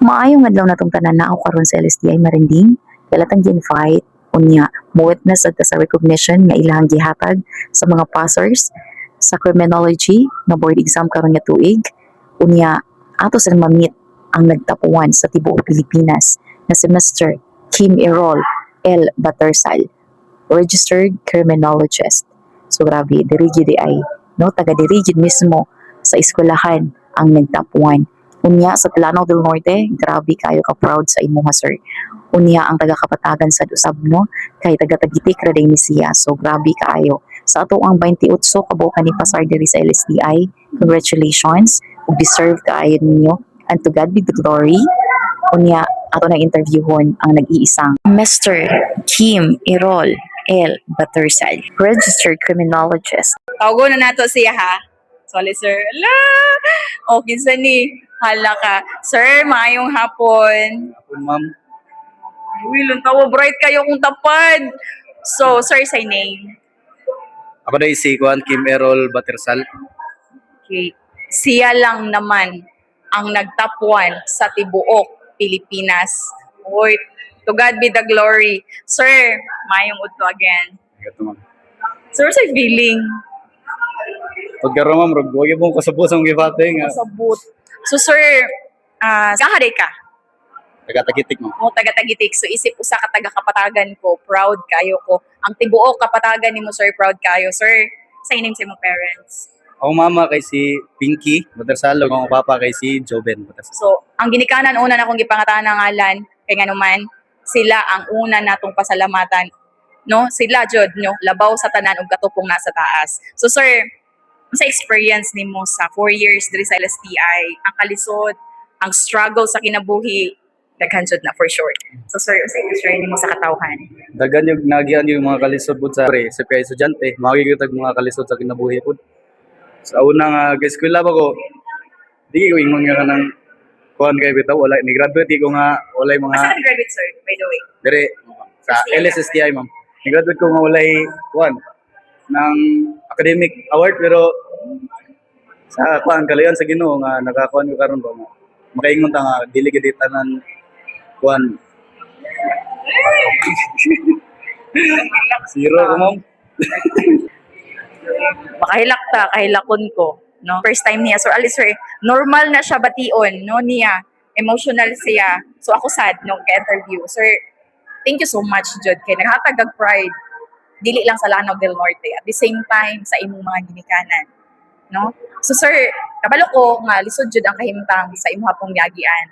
Maayong adlaw natong tanan na karon sa LSTI Marinding, kalatang gi-invite unya mo-witness adta sa recognition nga ilahang gihatag sa mga passers sa criminology nga board exam karon nga tuig. Unya ato sa ma-meet ang nagtapuan sa tibuok Pilipinas na si Mr. Kim Errol L. Batarsal, registered criminologist. So grabe, diri gyud ay no, taga diri gyud mismo sa eskwelahan ang nagtapuan. Unya sa Plano del Norte, grabe kayo ka proud sa imuha sir. Unya ang taga Kapatagan sa usab no, kay taga Tagitik ra din ni siya. So grabe kaayo. Sa ato ang 28 kabuokan ni pasar diri sa LSTI. Congratulations. Ug deserve kaayo ninyo. And to God be the glory. Unya ato na interviewon ang nag-iisang Mr. Kim Errol L. Batarsal, registered criminologist. Tawago na nato siya ha. Sorry sir. Ala! Okay sa ni. Hala ka. Sir, maayong hapon. Hapon, ma'am. Wilon tawa bright kayo kung tapad. So, sir, say name. Ako na si Juan Kim Errol Batarsal. Okay. Siya lang naman ang nagtapuan sa tibuok Pilipinas. Oy, to God be the glory. Sir, maayong udto again. Ito, ma'am. Sir, say feeling. Pagkaro, ma'am, huwag yung kasabos ang gibating. Sabot. So, sir, kahaday ka. Taga-tagitik, ma'am. Mo taga-Tagitik. So isip usa ka taga-Kapatagan ko, proud kayo ko. Ang tibuok Kapatagan nimo sir, proud kayo. Sir, say name sa imong parents. Ako mama kay si Pinky Batarsal, ug ang papa kay si Joven Batarsal. So, ang ginikanan una na kong gipangatahan ng ngalan, kay nga naman, sila ang una natong pasalamatan. No? Sila, Jod, no? Labaw sa tanan ug katupong nasa taas. So, sir, sa experience nimo sa 4 years diri sa LSTI, ang kalisod, ang struggle sa kinabuhi, daghan jud na for sure. So, sir, sa experience nimo sa katawhan. Dagan yung nagihan yung mga kalisod po sa kay estudyante, makikita mga kalisod sa kinabuhi po. Sa unang eskwela ba ko, di ko ingon nga ng kuhan kay bitaw, wala, ni-graduate ko nga, wala yung mga, Asa ka graduate, sir, by the way? dire, sa LSSTI, ma'am. Ni-graduate ko nga wala kuhan, ng academic award, pero sa kuhan, kalayan sa Ginoo nga nakakuhan ko karon ba nga, makaingon ta nga, dili gid tanan kuhan. Zero ko, ma'am. Makahilak ta, kahilakon ko. No? First time niya. So, alis sir, normal na siya bation, no, niya. Emotional siya. So, ako sad nung ka-interview. Sir, thank you so much, Jod. Kaya naghatag og pride. Dili lang sa Lanao del Norte. At the same time, sa imong mga ginikanan. No? So, sir, kabalo ko nga, lisod Jod ang kahimtang sa imong hapong yagian.